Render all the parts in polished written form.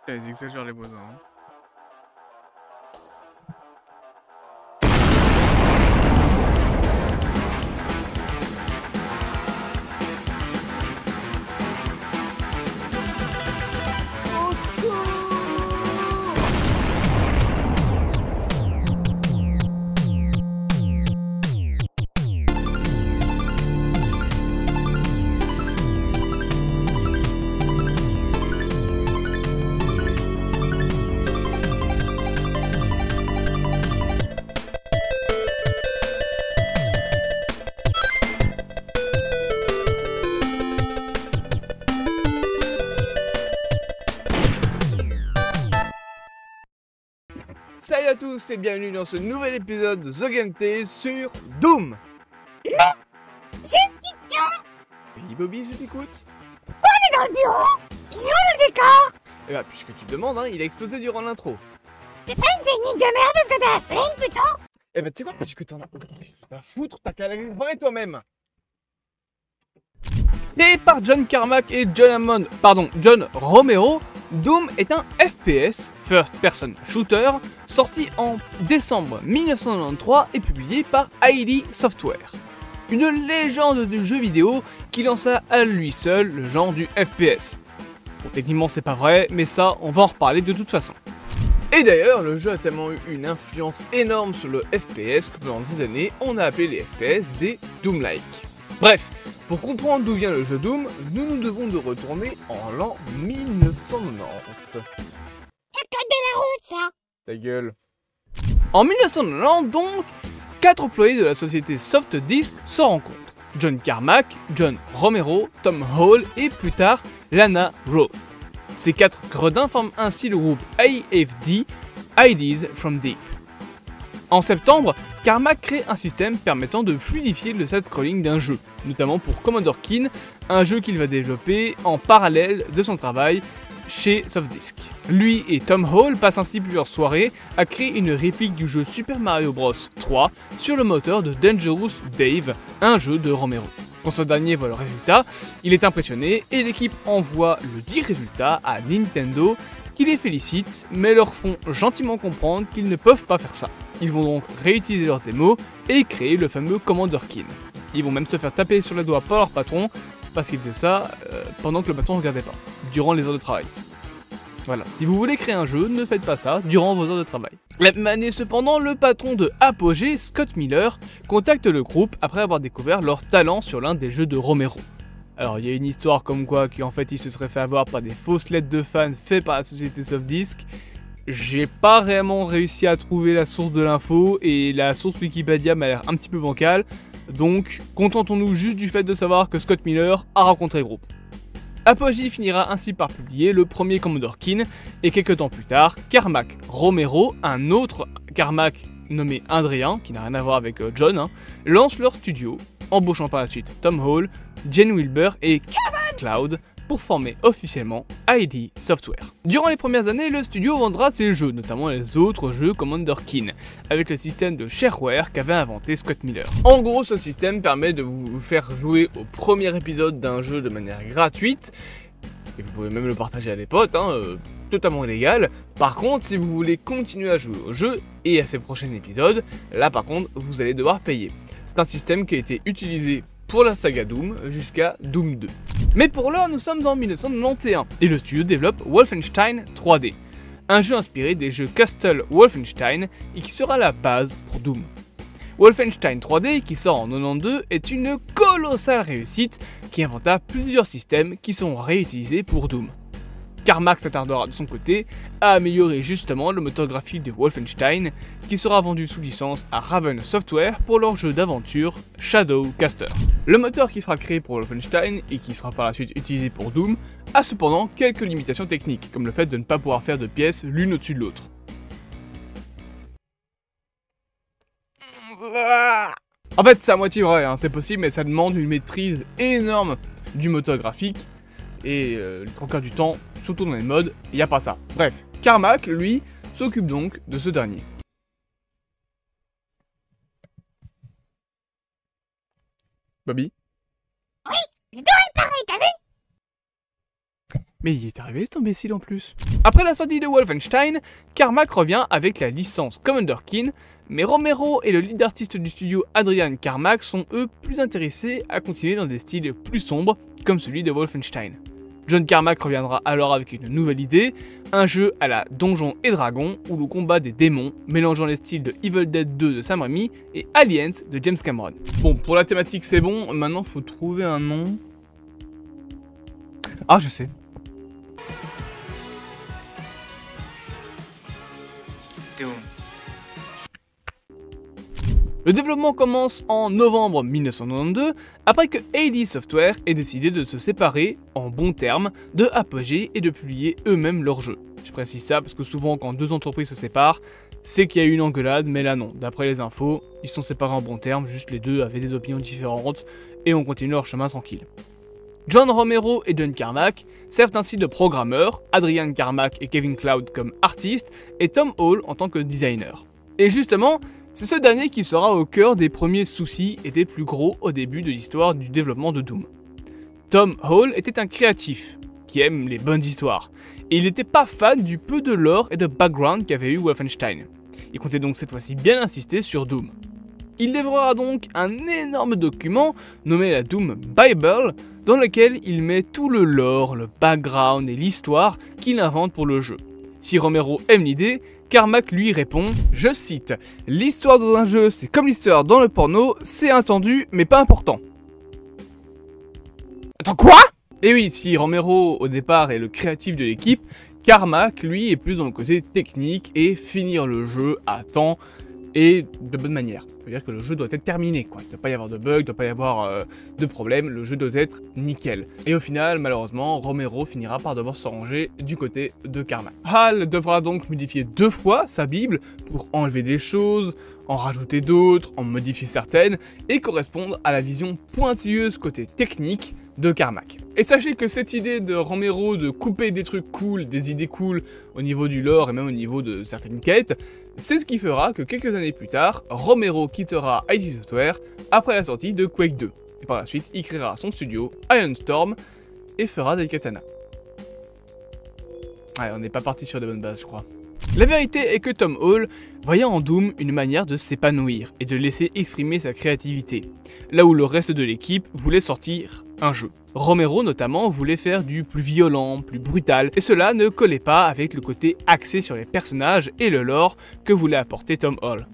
Ils exagèrent les voisins. Hein. Salut à tous et bienvenue dans ce nouvel épisode de The Game Tales sur Doom. J'ai une question. Oui Bobby, je t'écoute. On est dans le bureau. Il est où le décor? Eh bah puisque tu demandes, hein, il a explosé durant l'intro. C'est pas une technique de merde parce que t'as la flemme plutôt? Eh bah tu sais quoi, puisque t'en as à foutre, t'as qu'à la réparer toi-même. Créé par John Carmack et John Romero, Doom est un FPS, First Person Shooter, sorti en décembre 1993 et publié par ID Software. Une légende du jeu vidéo qui lança à lui seul le genre du FPS. Bon, techniquement c'est pas vrai, mais ça on va en reparler de toute façon. Et d'ailleurs, le jeu a tellement eu une influence énorme sur le FPS que pendant 10 années, on a appelé les FPS des Doom-like. Bref, pour comprendre d'où vient le jeu Doom, nous devons de retourner en l'an 1990. C'est le code de la route ça. Ta gueule. En 1990 donc, 4 employés de la société SoftDisk se rencontrent. John Carmack, John Romero, Tom Hall et plus tard Lana Roth. Ces 4 gredins forment ainsi le groupe AFD, Ideas from Deep. En septembre, Carmack crée un système permettant de fluidifier le side-scrolling d'un jeu, notamment pour Commander Keen, un jeu qu'il va développer en parallèle de son travail chez SoftDisk. Lui et Tom Hall passent ainsi plusieurs soirées à créer une réplique du jeu Super Mario Bros 3 sur le moteur de Dangerous Dave, un jeu de Romero. Quand ce dernier voit le résultat, il est impressionné et l'équipe envoie le dit résultat à Nintendo qui les félicite mais leur font gentiment comprendre qu'ils ne peuvent pas faire ça. Ils vont donc réutiliser leur démo et créer le fameux Commander Keen. Ils vont même se faire taper sur les doigts par leur patron parce qu'ils faisaient ça pendant que le patron ne regardait pas, durant les heures de travail. Voilà, si vous voulez créer un jeu, ne faites pas ça durant vos heures de travail. La même année cependant, le patron de Apogee, Scott Miller, contacte le groupe après avoir découvert leur talent sur l'un des jeux de Romero. Alors il y a une histoire comme quoi qu'en fait il se serait fait avoir par des fausses lettres de fans faites par la société SoftDisk. J'ai pas réellement réussi à trouver la source de l'info et la source Wikipédia m'a l'air un petit peu bancale. Donc contentons-nous juste du fait de savoir que Scott Miller a rencontré le groupe. Apogee finira ainsi par publier le premier Commander Keen et quelques temps plus tard, Carmack Romero, un autre Carmack nommé Adrien, qui n'a rien à voir avec John, lance leur studio, embauchant par la suite Tom Hall, Jen Wilber et Cloud pour former officiellement ID Software. Durant les premières années, le studio vendra ses jeux, notamment les autres jeux Commander Keen, avec le système de shareware qu'avait inventé Scott Miller. En gros, ce système permet de vous faire jouer au premier épisode d'un jeu de manière gratuite, et vous pouvez même le partager à des potes, totalement illégal. Par contre, si vous voulez continuer à jouer au jeu et à ses prochains épisodes, là par contre, vous allez devoir payer. C'est un système qui a été utilisé pour la saga Doom jusqu'à Doom 2. Mais pour l'heure, nous sommes en 1991 et le studio développe Wolfenstein 3D, un jeu inspiré des jeux Castle Wolfenstein et qui sera la base pour Doom. Wolfenstein 3D, qui sort en 92, est une colossale réussite qui inventa plusieurs systèmes qui sont réutilisés pour Doom. Carmack s'attardera de son côté à améliorer justement le moteur graphique de Wolfenstein, qui sera vendu sous licence à Raven Software pour leur jeu d'aventure Shadowcaster. Le moteur qui sera créé pour Wolfenstein et qui sera par la suite utilisé pour Doom a cependant quelques limitations techniques, comme le fait de ne pas pouvoir faire de pièces l'une au-dessus de l'autre. En fait, c'est à moitié vrai, c'est possible, mais ça demande une maîtrise énorme du moteur graphique. Et les 3 quarts du temps, surtout dans les modes, il n'y a pas ça. Bref, Carmack, lui, s'occupe donc de ce dernier. Bobby? Oui, je dois réparer, t'as vu? Mais il est arrivé cet imbécile en plus. Après la sortie de Wolfenstein, Carmack revient avec la licence Commander Keen, mais Romero et le lead artiste du studio Adrian Carmack sont eux plus intéressés à continuer dans des styles plus sombres, comme celui de Wolfenstein. John Carmack reviendra alors avec une nouvelle idée, un jeu à la Donjons et Dragons où l'on combat des démons, mélangeant les styles de Evil Dead 2 de Sam Raimi et Aliens de James Cameron. Bon, pour la thématique c'est bon, maintenant faut trouver un nom. Ah, je sais. Le développement commence en novembre 1992, après que AD Software ait décidé de se séparer, en bons termes, de Apogee et de publier eux-mêmes leurs jeux. Je précise ça parce que souvent quand deux entreprises se séparent, c'est qu'il y a eu une engueulade, mais là non, d'après les infos, ils sont séparés en bons termes, juste les deux avaient des opinions différentes, et ont continué leur chemin tranquille. John Romero et John Carmack servent ainsi de programmeurs, Adrian Carmack et Kevin Cloud comme artistes, et Tom Hall en tant que designer. Et justement, c'est ce dernier qui sera au cœur des premiers soucis et des plus gros au début de l'histoire du développement de Doom. Tom Hall était un créatif, qui aime les bonnes histoires, et il n'était pas fan du peu de lore et de background qu'avait eu Wolfenstein. Il comptait donc cette fois-ci bien insister sur Doom. Il livrera donc un énorme document nommé la Doom Bible, dans lequel il met tout le lore, le background et l'histoire qu'il invente pour le jeu. Si Romero aime l'idée, Carmack lui répond, je cite, « L'histoire dans un jeu, c'est comme l'histoire dans le porno, c'est attendu, mais pas important. » Attends, quoi? Et oui, si Romero, au départ, est le créatif de l'équipe, Carmack, lui, est plus dans le côté technique et finir le jeu à temps et de bonne manière. C'est-à-dire que le jeu doit être terminé, quoi. Il ne doit pas y avoir de bugs, il ne doit pas y avoir de problème, le jeu doit être nickel. Et au final, malheureusement, Romero finira par devoir se ranger du côté de Carmack. Hall devra donc modifier 2 fois sa Bible pour enlever des choses, en rajouter d'autres, en modifier certaines, et correspondre à la vision pointilleuse côté technique de Carmack. Et sachez que cette idée de Romero de couper des trucs cool, des idées cool au niveau du lore et même au niveau de certaines quêtes, c'est ce qui fera que quelques années plus tard, Romero quittera ID Software après la sortie de Quake 2. Et par la suite, il créera son studio, Iron Storm, et fera des katanas. Ouais, on n'est pas parti sur de bonnes bases, je crois. La vérité est que Tom Hall voyait en Doom une manière de s'épanouir et de laisser exprimer sa créativité, là où le reste de l'équipe voulait sortir un jeu. Romero notamment voulait faire du plus violent, plus brutal, et cela ne collait pas avec le côté axé sur les personnages et le lore que voulait apporter Tom Hall.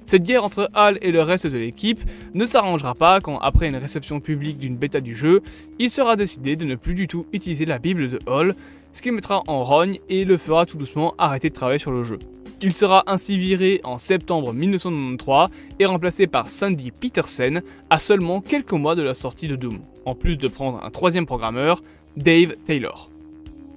Cette guerre entre Hall et le reste de l'équipe ne s'arrangera pas quand, après une réception publique d'une bêta du jeu, il sera décidé de ne plus du tout utiliser la Bible de Hall, ce qui le mettra en rogne et le fera tout doucement arrêter de travailler sur le jeu. Il sera ainsi viré en septembre 1993 et remplacé par Sandy Petersen à seulement quelques mois de la sortie de Doom, en plus de prendre un troisième programmeur, Dave Taylor.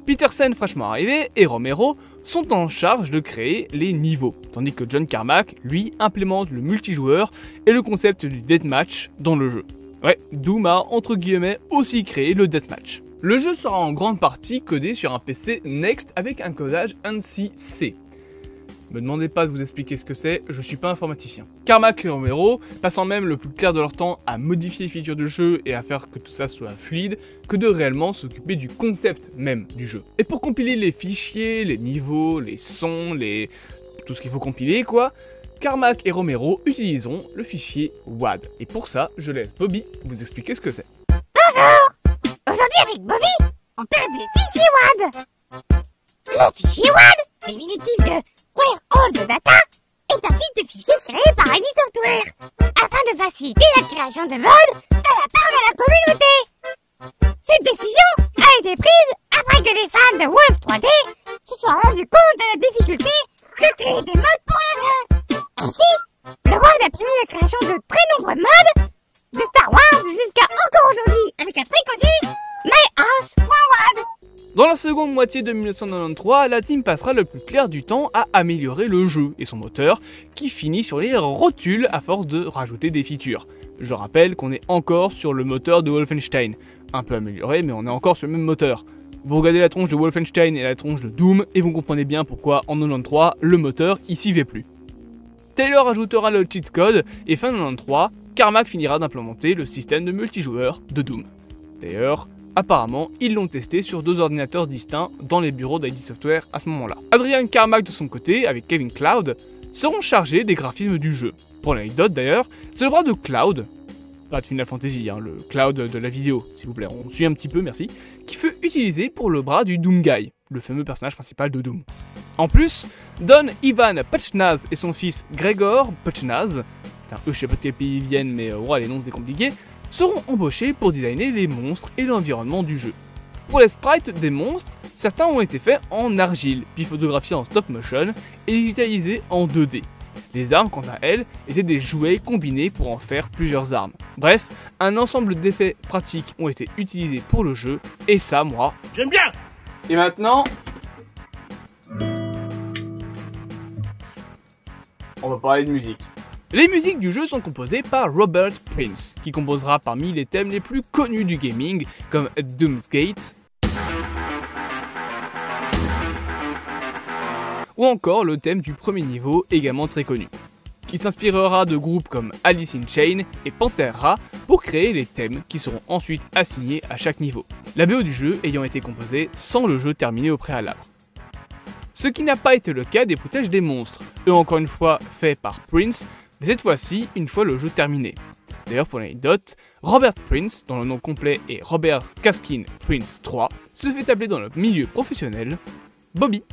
Petersen fraîchement arrivé et Romero sont en charge de créer les niveaux, tandis que John Carmack, lui, implémente le multijoueur et le concept du deathmatch dans le jeu. Ouais, Doom a entre guillemets aussi créé le deathmatch. Le jeu sera en grande partie codé sur un PC Next avec un codage ANSI-C. Me demandez pas de vous expliquer ce que c'est, je suis pas informaticien. Carmack et Romero, passant même le plus clair de leur temps à modifier les features du jeu et à faire que tout ça soit fluide, que de réellement s'occuper du concept même du jeu. Et pour compiler les fichiers, les niveaux, les sons, tout ce qu'il faut compiler quoi, Carmack et Romero utiliseront le fichier WAD. Et pour ça, je laisse Bobby vous expliquer ce que c'est. Bonjour! Aujourd'hui avec Bobby, on parle des fichiers WAD. Le fichier WAD, diminutif de Where All the Data, est un type de fichier créé par ID Software, afin de faciliter la création de modes de la part de la communauté. Cette décision a été prise après que les fans de Wolf 3D se soient rendus compte de la difficulté de créer des modes pour le jeu. Ainsi, le WAD a permis la création de très nombreux modes, de Star Wars jusqu'à encore aujourd'hui avec un très connu MyHouse.wad. Dans la seconde moitié de 1993, la team passera le plus clair du temps à améliorer le jeu et son moteur, qui finit sur les rotules à force de rajouter des features. Je rappelle qu'on est encore sur le moteur de Wolfenstein, un peu amélioré mais on est encore sur le même moteur. Vous regardez la tronche de Wolfenstein et la tronche de Doom et vous comprenez bien pourquoi en 93 le moteur y suivait plus. Taylor ajoutera le cheat code et fin 93, Carmack finira d'implémenter le système de multijoueur de Doom. D'ailleurs, Apparemment, ils l'ont testé sur 2 ordinateurs distincts dans les bureaux d'ID Software à ce moment-là. Adrian Carmack de son côté, avec Kevin Cloud, seront chargés des graphismes du jeu. Pour l'anecdote d'ailleurs, c'est le bras de Cloud, pas de Final Fantasy, hein, le Cloud de la vidéo, s'il vous plaît, on suit un petit peu, merci, qui fut utilisé pour le bras du Doom Guy, le fameux personnage principal de Doom. En plus, Don Ivan Pachnaz et son fils Gregor Pachnaz, je sais pas de quel pays ils viennent, mais les noms c'est compliqué, seront embauchés pour designer les monstres et l'environnement du jeu. Pour les sprites des monstres, certains ont été faits en argile, puis photographiés en stop motion et digitalisés en 2D. Les armes, quant à elles, étaient des jouets combinés pour en faire plusieurs armes. Bref, un ensemble d'effets pratiques ont été utilisés pour le jeu, et ça, moi, j'aime bien. Et maintenant, on va parler de musique. Les musiques du jeu sont composées par Robert Prince, qui composera parmi les thèmes les plus connus du gaming, comme Doom's Gate, ou encore le thème du premier niveau, également très connu. Il s'inspirera de groupes comme Alice in Chains et Pantera pour créer les thèmes qui seront ensuite assignés à chaque niveau. La BO du jeu ayant été composée sans le jeu terminé au préalable. Ce qui n'a pas été le cas des bruitages des monstres, eux encore une fois faits par Prince, mais cette fois-ci une fois le jeu terminé. D'ailleurs pour l'anecdote, Robert Prince, dont le nom complet est Robert Caskin Prince III, se fait appeler dans le milieu professionnel Bobby.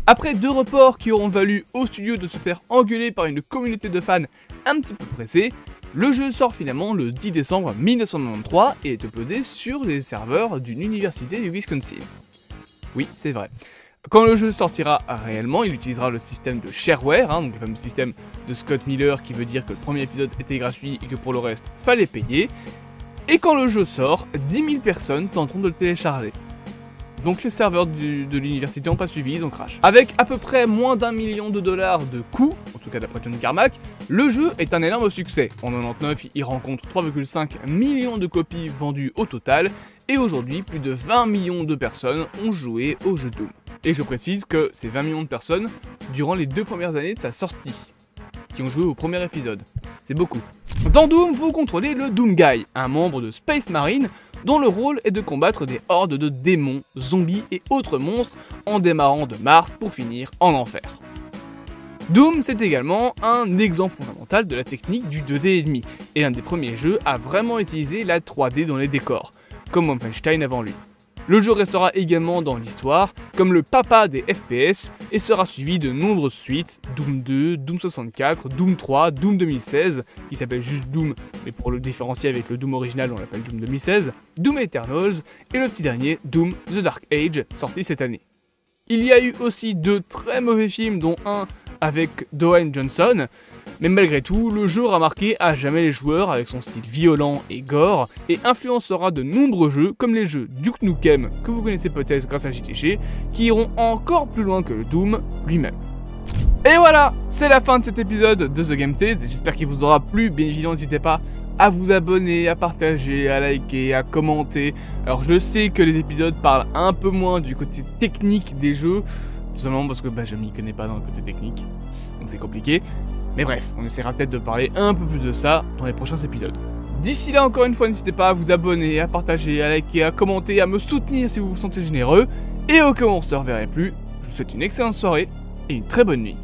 Après 2 reports qui auront valu au studio de se faire engueuler par une communauté de fans un petit peu pressée, le jeu sort finalement le 10 décembre 1993 et est uploadé sur les serveurs d'une université du Wisconsin. Oui, c'est vrai. Quand le jeu sortira réellement, il utilisera le système de shareware, donc le fameux système de Scott Miller qui veut dire que le premier épisode était gratuit et que pour le reste, fallait payer. Et quand le jeu sort, 10 000 personnes tenteront de le télécharger. Donc les serveurs de l'université n'ont pas suivi, ils ont crash. Avec à peu près moins d'$1 million de coûts, en tout cas d'après John Carmack, le jeu est un énorme succès. En 99, il rencontre 3,5 millions de copies vendues au total, et aujourd'hui, plus de 20 millions de personnes ont joué au jeu Doom. Et je précise que c'est 20 millions de personnes durant les 2 premières années de sa sortie, qui ont joué au premier épisode. C'est beaucoup. Dans Doom, vous contrôlez le Doom Guy, un membre de Space Marine dont le rôle est de combattre des hordes de démons, zombies et autres monstres en démarrant de Mars pour finir en enfer. Doom, c'est également un exemple fondamental de la technique du 2D&demi, et l'un des premiers jeux à vraiment utiliser la 3D dans les décors, comme Wolfenstein avant lui. Le jeu restera également dans l'histoire comme le papa des FPS et sera suivi de nombreuses suites, Doom 2, Doom 64, Doom 3, Doom 2016, qui s'appelle juste Doom, mais pour le différencier avec le Doom original on l'appelle Doom 2016, Doom Eternals et le petit dernier Doom The Dark Age, sorti cette année. Il y a eu aussi 2 très mauvais films, dont un avec Dwayne Johnson, mais malgré tout, le jeu aura marqué à jamais les joueurs avec son style violent et gore, et influencera de nombreux jeux comme les jeux Duke Nukem, que vous connaissez peut-être grâce à JTG, qui iront encore plus loin que le Doom lui-même. Et voilà, c'est la fin de cet épisode de The Game Taste, j'espère qu'il vous aura plu, bien évidemment n'hésitez pas à vous abonner, à partager, à liker, à commenter. Alors je sais que les épisodes parlent un peu moins du côté technique des jeux, tout simplement parce que je m'y connais pas dans le côté technique, donc c'est compliqué. Mais bref, on essaiera peut-être de parler un peu plus de ça dans les prochains épisodes. D'ici là, encore une fois, n'hésitez pas à vous abonner, à partager, à liker, à commenter, à me soutenir si vous vous sentez généreux. Et au cas où on se reverrait plus, je vous souhaite une excellente soirée et une très bonne nuit.